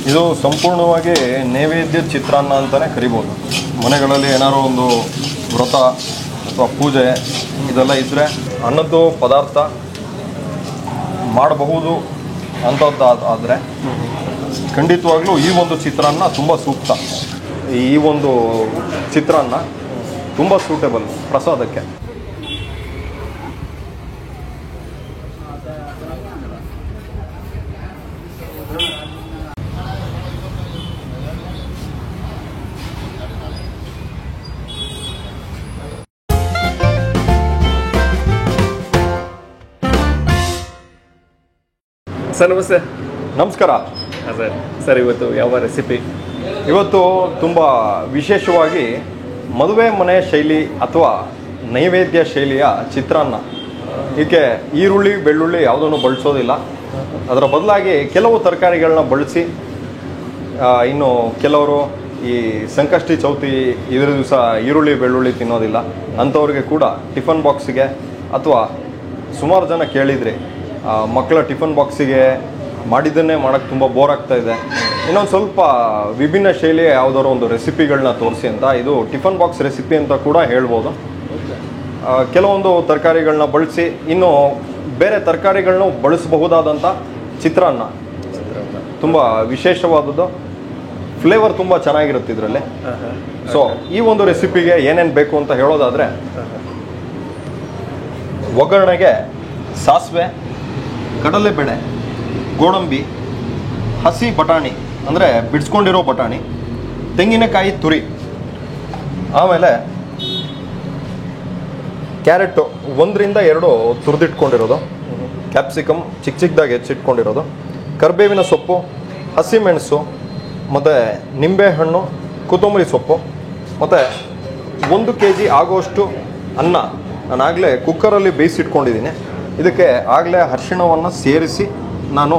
ಇದು ಸಂಪೂರ್ಣವಾಗಿ ನೈವೇದ್ಯ ಚಿತ್ರಾನ್ನ ಅಂತಲೇ ಕರಿಬೋದು. ಮನೆಗಳಲ್ಲಿ ಏನಾದ್ರು ಒಂದು ವ್ರತ ಅಥವಾ ಪೂಜೆ ಇದೆಲ್ಲ ಇದ್ದರೆ ಅನ್ನದ್ದು ಪದಾರ್ಥ ಮಾಡಬಹುದು ಅಂಥದ್ದು ಆದರೆ ಖಂಡಿತವಾಗ್ಲೂ ಈ ಒಂದು ಚಿತ್ರಾನ್ನ ತುಂಬ ಸೂಕ್ತ. ಈ ಒಂದು ಚಿತ್ರಾನ್ನ ತುಂಬ ಸೂಟೇಬಲ್ ಪ್ರಸಾದಕ್ಕೆ. ಸರ್ ನಮಸ್ತೆ. ನಮಸ್ಕಾರ ಸರ್ ಇವತ್ತು ಯಾವ ರೆಸಿಪಿ? ಇವತ್ತು ತುಂಬ ವಿಶೇಷವಾಗಿ ಮದುವೆ ಮನೆ ಶೈಲಿ ಅಥವಾ ನೈವೇದ್ಯ ಶೈಲಿಯ ಚಿತ್ರಾನ್ನ. ಇದಕ್ಕೆ ಈರುಳ್ಳಿ ಬೆಳ್ಳುಳ್ಳಿ ಯಾವುದನ್ನು ಬಳಸೋದಿಲ್ಲ. ಅದರ ಬದಲಾಗಿ ಕೆಲವು ತರಕಾರಿಗಳನ್ನ ಬಳಸಿ, ಇನ್ನು ಕೆಲವರು ಈ ಸಂಕಷ್ಟಿ ಚೌತಿ ಇದರ ದಿವಸ ಈರುಳ್ಳಿ ಬೆಳ್ಳುಳ್ಳಿ ತಿನ್ನೋದಿಲ್ಲ ಅಂಥವ್ರಿಗೆ ಕೂಡ ಟಿಫನ್ ಬಾಕ್ಸಿಗೆ ಅಥವಾ ಸುಮಾರು ಜನ ಕೇಳಿದ್ರಿ ಮಕ್ಕಳ ಟಿಫನ್ ಬಾಕ್ಸಿಗೆ ಮಾಡಿದ್ದನ್ನೇ ಮಾಡೋಕ್ಕೆ ತುಂಬ ಬೋರ್ ಆಗ್ತಾಯಿದೆ, ಇನ್ನೊಂದು ಸ್ವಲ್ಪ ವಿಭಿನ್ನ ಶೈಲಿಯ ಯಾವುದಾದ್ರು ಒಂದು ರೆಸಿಪಿಗಳನ್ನ ತೋರಿಸಿ ಅಂತ. ಇದು ಟಿಫನ್ ಬಾಕ್ಸ್ ರೆಸಿಪಿ ಅಂತ ಕೂಡ ಹೇಳ್ಬೋದು. ಕೆಲವೊಂದು ತರಕಾರಿಗಳನ್ನ ಬಳಸಿ ಇನ್ನು ಬೇರೆ ತರಕಾರಿಗಳನ್ನ ಬಳಸಬಹುದಾದಂಥ ಚಿತ್ರಾನ್ನ ತುಂಬ ವಿಶೇಷವಾದದ್ದು. ಫ್ಲೇವರ್ ತುಂಬ ಚೆನ್ನಾಗಿರುತ್ತೆ ಇದರಲ್ಲಿ. ಸೊ ಈ ಒಂದು ರೆಸಿಪಿಗೆ ಏನೇನು ಬೇಕು ಅಂತ ಹೇಳೋದಾದರೆ, ಒಗ್ಗರಣೆಗೆ ಸಾಸಿವೆ, ಕಡಲೆಬೇಳೆ, ಗೋಡಂಬಿ, ಹಸಿ ಬಟಾಣಿ ಅಂದರೆ ಬಿಡಿಸ್ಕೊಂಡಿರೋ ಬಟಾಣಿ, ತೆಂಗಿನಕಾಯಿ ತುರಿ, ಆಮೇಲೆ ಕ್ಯಾರೆಟು 1-2 ತುರಿದಿಟ್ಕೊಂಡಿರೋದು, ಕ್ಯಾಪ್ಸಿಕಮ್ ಚಿಕ್ಕ ಚಿಕ್ಕದಾಗಿ ಹೆಚ್ಚಿಟ್ಕೊಂಡಿರೋದು, ಕರಿಬೇವಿನ ಸೊಪ್ಪು, ಹಸಿಮೆಣಸು, ಮತ್ತು ನಿಂಬೆಹಣ್ಣು, ಕೊತ್ತಂಬರಿ ಸೊಪ್ಪು, ಮತ್ತು 1 kg ಆಗೋಷ್ಟು ಅನ್ನ ನಾನು ಆಗಲೇ ಕುಕ್ಕರಲ್ಲಿ ಬೇಯಿಸಿಟ್ಕೊಂಡಿದ್ದೀನಿ. ಇದಕ್ಕೆ ಆಗಲೇ ಅರಿಶಿಣವನ್ನು ಸೇರಿಸಿ ನಾನು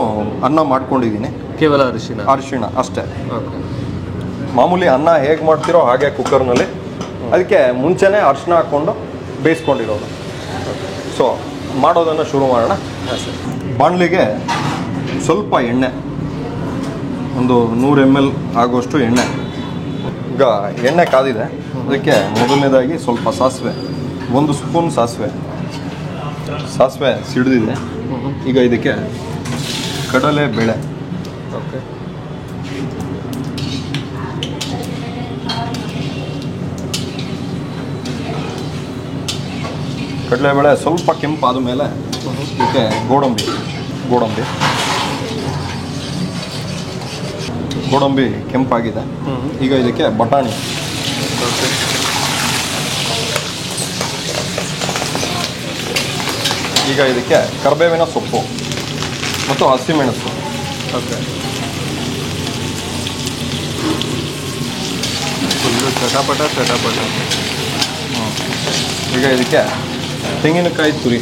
ಅನ್ನ ಮಾಡ್ಕೊಂಡಿದ್ದೀನಿ. ಕೇವಲ ಅರಿಶಿಣ ಅಷ್ಟೇ. ಮಾಮೂಲಿ ಅನ್ನ ಹೇಗೆ ಮಾಡ್ತಿರೋ ಹಾಗೆ ಕುಕ್ಕರ್ನಲ್ಲಿ ಅದಕ್ಕೆ ಮುಂಚೆನೇ ಅರಿಶಿಣ ಹಾಕ್ಕೊಂಡು ಬೇಯಿಸ್ಕೊಂಡಿರೋದು. ಸೊ ಮಾಡೋದನ್ನು ಶುರು ಮಾಡೋಣ. ಬಾಣಲಿಗೆ ಸ್ವಲ್ಪ ಎಣ್ಣೆ, ಒಂದು 100 ml ಆಗೋಷ್ಟು ಎಣ್ಣೆ. ಈಗ ಎಣ್ಣೆ ಕಾದಿದೆ. ಅದಕ್ಕೆ ಮೊದಲನೇದಾಗಿ ಸ್ವಲ್ಪ ಸಾಸಿವೆ, 1 ಸ್ಪೂನ್ ಸಾಸಿವೆ ಸಿಡಿದಿದೆ. ಈಗ ಇದಕ್ಕೆ ಕಡಲೆ ಬೇಳೆ, ಕಡಲೆಬೇಳೆ ಸ್ವಲ್ಪ ಕೆಂಪಾದ ಮೇಲೆ ಇದಕ್ಕೆ ಗೋಡಂಬಿ ಕೆಂಪಾಗಿದೆ. ಈಗ ಇದಕ್ಕೆ ಬಟಾಣಿ, ಈಗ ಇದಕ್ಕೆ ಕರಿಬೇವಿನ ಸೊಪ್ಪು ಮತ್ತು ಹಸಿಮೆಣಸು, ಚಟಾಪಟ. ಈಗ ಇದಕ್ಕೆ ತೆಂಗಿನಕಾಯಿ ತುರಿ,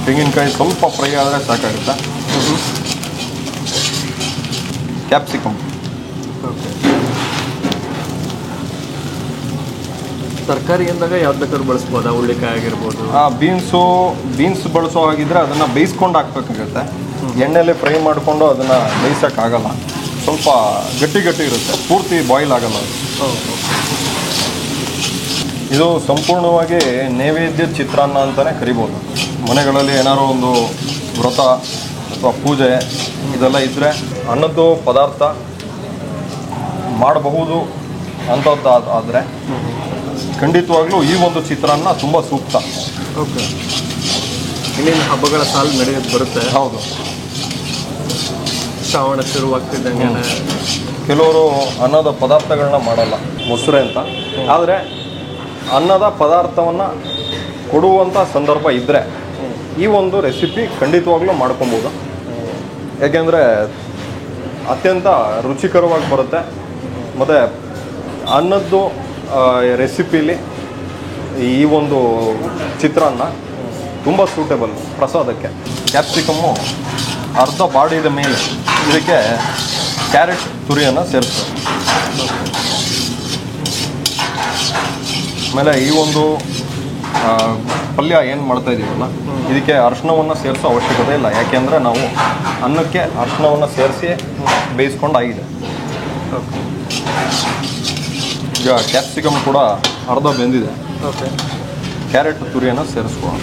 ತೆಂಗಿನಕಾಯಿ ಸ್ವಲ್ಪ ಫ್ರೈ ಆದರೆ ಸಾಕಾಗುತ್ತೆ. ಕ್ಯಾಪ್ಸಿಕಮ್, ತರಕಾರಿ ಅಂದಾಗ ಯಾವ್ದು ಬೇಕಾದ್ರೂ ಬಳಸ್ಬೋದಾ? ಹುಳ್ಳಿಕಾಯಿ ಆಗಿರ್ಬೋದು. ಬೀನ್ಸ್ ಬಳಸೋ ಹಾಗಿದ್ರೆ ಅದನ್ನು ಬೇಯಿಸ್ಕೊಂಡು ಹಾಕ್ಬೇಕಾಗತ್ತೆ. ಎಣ್ಣೆಯಲ್ಲಿ ಫ್ರೈ ಮಾಡಿಕೊಂಡು ಅದನ್ನು ಬೇಯಿಸೋಕ್ಕಾಗಲ್ಲ. ಸ್ವಲ್ಪ ಗಟ್ಟಿ ಇರುತ್ತೆ, ಪೂರ್ತಿ ಬಾಯ್ಲ್ ಆಗಲ್ಲ ಅದು. ಇದು ಸಂಪೂರ್ಣವಾಗಿ ನೈವೇದ್ಯ ಚಿತ್ರಾನ್ನ ಅಂತಲೇ ಕರಿಬೋದು. ಮನೆಗಳಲ್ಲಿ ಏನಾದ್ರು ಒಂದು ವ್ರತ ಅಥವಾ ಪೂಜೆ ಇದೆಲ್ಲ ಇದ್ದರೆ ಅನ್ನದ್ದು ಪದಾರ್ಥ ಮಾಡಬಹುದು ಅಂಥದ್ದು ಆದರೆ ಖಂಡಿತವಾಗ್ಲೂ ಈ ಒಂದು ಚಿತ್ರಾನ್ನ ತುಂಬ ಸೂಕ್ತ. ಇನ್ನೇನು ಹಬ್ಬಗಳ ಸಾಲು ನಡೆಯೋದು ಬರುತ್ತೆ. ಹೌದು, ಶ್ರಾವಣ ಶುರುವಾಗ್ತಿದ್ದಂಗೆ ಕೆಲವರು ಅನ್ನದ ಪದಾರ್ಥಗಳನ್ನ ಮಾಡಲ್ಲ, ಮೊಸರೆ ಅಂತ. ಆದರೆ ಅನ್ನದ ಪದಾರ್ಥವನ್ನು ಕೊಡುವಂಥ ಸಂದರ್ಭ ಇದ್ದರೆ ಈ ಒಂದು ರೆಸಿಪಿ ಖಂಡಿತವಾಗ್ಲೂ ಮಾಡ್ಕೊಬೋದು. ಯಾಕೆಂದರೆ ಅತ್ಯಂತ ರುಚಿಕರವಾಗಿ ಬರುತ್ತೆ. ಮತ್ತು ಅನ್ನದ್ದು ರೆಸಿಪಿಲಿ ಈ ಒಂದು ಚಿತ್ರಾನ್ನ ತುಂಬ ಸೂಟೇಬಲ್ ಪ್ರಸಾದಕ್ಕೆ. ಕ್ಯಾಪ್ಸಿಕಮ್ಮು ಅರ್ಧ ಬಾಡಿದ ಮೇಲೆ ಇದಕ್ಕೆ ಕ್ಯಾರೆಟ್ ತುರಿಯನ್ನು ಸೇರಿಸ್ತಾರೆ. ಆಮೇಲೆ ಈ ಒಂದು ಪಲ್ಯ ಏನು ಮಾಡ್ತಾ ಇದ್ದೀವಲ್ಲ ಇದಕ್ಕೆ ಅರಿಶಿನವನ್ನು ಸೇರಿಸೋ ಅವಶ್ಯಕತೆ ಇಲ್ಲ, ಯಾಕೆಂದರೆ ನಾವು ಅನ್ನಕ್ಕೆ ಅರಿಶಿನವನ್ನು ಸೇರಿಸಿ ಬೇಯಿಸ್ಕೊಂಡಾಗಿದೆ. ಈಗ ಕ್ಯಾಪ್ಸಿಕಮ್ ಕೂಡ ಅರ್ಧ ಬೆಂದಿದೆ. ಓಕೆ. ಕ್ಯಾರೆಟ್ ತುರಿಯನ್ನು ಸೇರಿಸ್ಕೊಳ್ಳೋಣ.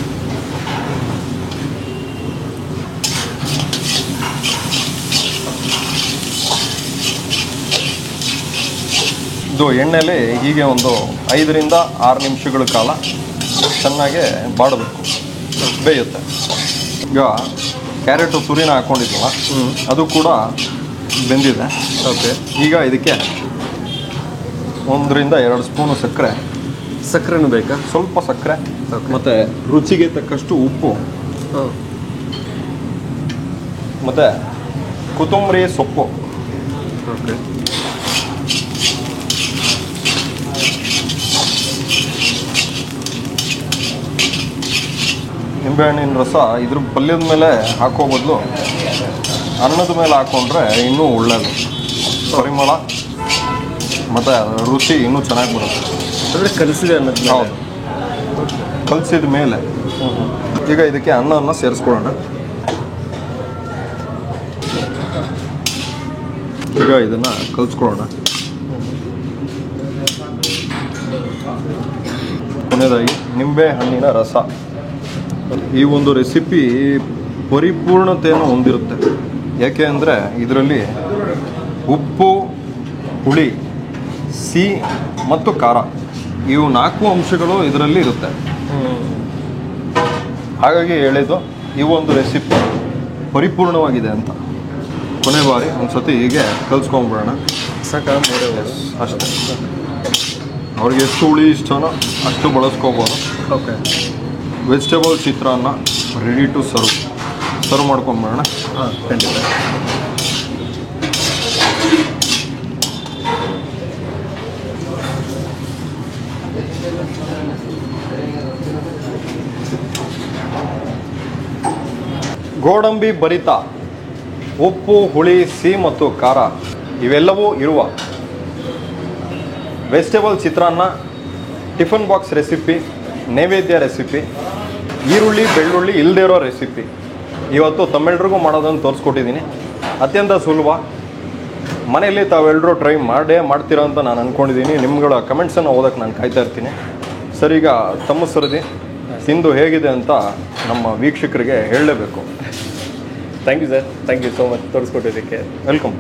ಇದು ಎಣ್ಣೆಲಿ ಹೀಗೆ ಒಂದು 5 ರಿಂದ 6 ನಿಮಿಷಗಳ ಕಾಲ ಚೆನ್ನಾಗಿ ಬಾಡಬೇಕು, ಬೇಯುತ್ತೆ. ಈಗ ಕ್ಯಾರೆಟು ತುರಿನ ಹಾಕ್ಕೊಂಡಿದ್ವಲ್ಲ ಅದು ಕೂಡ ಬೆಂದಿದೆ. ಓಕೆ. ಈಗ ಇದಕ್ಕೆ 1 ರಿಂದ 2 ಸ್ಪೂನು ಸಕ್ಕರೆನೂ ಬೇಕಾ? ಸ್ವಲ್ಪ ಸಕ್ಕರೆ ಮತ್ತು ರುಚಿಗೆ ತಕ್ಕಷ್ಟು ಉಪ್ಪು ಮತ್ತು ಕೊತ್ತಂಬರಿ ಸೊಪ್ಪು. ಓಕೆ. ನಿಂಬೆಹಣ್ಣಿನ ರಸ ಇದ್ರ ಪಲ್ಯದ ಮೇಲೆ ಹಾಕೋ ಬದಲು ಅನ್ನದ ಮೇಲೆ ಹಾಕ್ಕೊಂಡ್ರೆ ಇನ್ನೂ ಒಳ್ಳೆಯದು. ಪರಿಮಳ ಮತ್ತು ರುಚಿ ಇನ್ನೂ ಚೆನ್ನಾಗಿ ಬರುತ್ತೆ. ಅಂದರೆ ಕಲಿಸಿದೆ ಅನ್ನೋದು. ಹೌದು, ಕಲಸಿದ ಮೇಲೆ ಈಗ ಇದಕ್ಕೆ ಅನ್ನವನ್ನು ಸೇರಿಸ್ಕೊಳ್ಳೋಣ. ಈಗ ಇದನ್ನು ಕಲಿಸ್ಕೊಳ್ಳೋಣ. ಕೊನೆಯದಾಗಿ ನಿಂಬೆ ಹಣ್ಣಿನ ರಸ. ಈ ಒಂದು ರೆಸಿಪಿ ಪರಿಪೂರ್ಣತೆಯನ್ನು ಹೊಂದಿರುತ್ತೆ, ಯಾಕೆ ಅಂದರೆ ಇದರಲ್ಲಿ ಉಪ್ಪು, ಹುಳಿ, ಸಿಹಿ ಮತ್ತು ಖಾರ ಇವು 4 ಅಂಶಗಳು ಇದರಲ್ಲಿ ಇರುತ್ತೆ. ಹಾಗಾಗಿ ಹೇಳಿದ್ದು ಈ ಒಂದು ರೆಸಿಪಿ ಪರಿಪೂರ್ಣವಾಗಿದೆ ಅಂತ. ಕೊನೆ ಬಾರಿ ಒಂದು ಸತಿ ಹೀಗೆ ಕಲಿಸ್ಕೊಂಡ್ಬಿಡೋಣ. ಸಾಕಾ? ಅಷ್ಟೇ. ಅವ್ರಿಗೆ ಎಷ್ಟು ಹುಳಿ ಇಷ್ಟನೋ ಅಷ್ಟು ಬಳಸ್ಕೋಬೋದು. Okay. Vegetable chitranna ready to serve ಮಾಡ್ಕೊಂಡ್ಬಿಡೋಣ. ಹಾಂ, ಖಂಡಿತ. ಗೋಡಂಬಿ ಭರಿತ, ಉಪ್ಪು, ಹುಳಿ, ಸಿಹಿ ಮತ್ತು ಖಾರ ಇವೆಲ್ಲವೂ ಇರುವ ವೆಜಿಟೇಬಲ್ ಚಿತ್ರಾನ್ನ, ಟಿಫನ್ ಬಾಕ್ಸ್ ರೆಸಿಪಿ, ನೈವೇದ್ಯ ರೆಸಿಪಿ, ಈರುಳ್ಳಿ ಬೆಳ್ಳುಳ್ಳಿ ಇಲ್ಲದೇ ಇರೋ ರೆಸಿಪಿ ಇವತ್ತು ತಮ್ಮೆಲ್ರಿಗೂ ಮಾಡೋದನ್ನು ತೋರಿಸ್ಕೊಟ್ಟಿದ್ದೀನಿ. ಅತ್ಯಂತ ಸುಲಭ, ಮನೆಯಲ್ಲಿ ತಾವೆಲ್ಲರೂ ಟ್ರೈ ಮಾಡ್ತೀರಾ ಅಂತ ನಾನು ಅಂದ್ಕೊಂಡಿದ್ದೀನಿ. ನಿಮ್ಗಳ ಕಮೆಂಟ್ಸನ್ನು ಓದೋಕ್ಕೆ ನಾನು ಕಾಯ್ತಾ ಇರ್ತೀನಿ. ಸರ್, ಈಗ ತಮ್ಮ ಸರದಿ ತಿಂದು ಹೇಗಿದೆ ಅಂತ ನಮ್ಮ ವೀಕ್ಷಕರಿಗೆ ಹೇಳಲೇಬೇಕು. Thank you sir, thank you so much ತೋರಿಸ್ಕೊಟ್ಟಿದ್ದಕ್ಕೆ. ವೆಲ್ಕಮ್.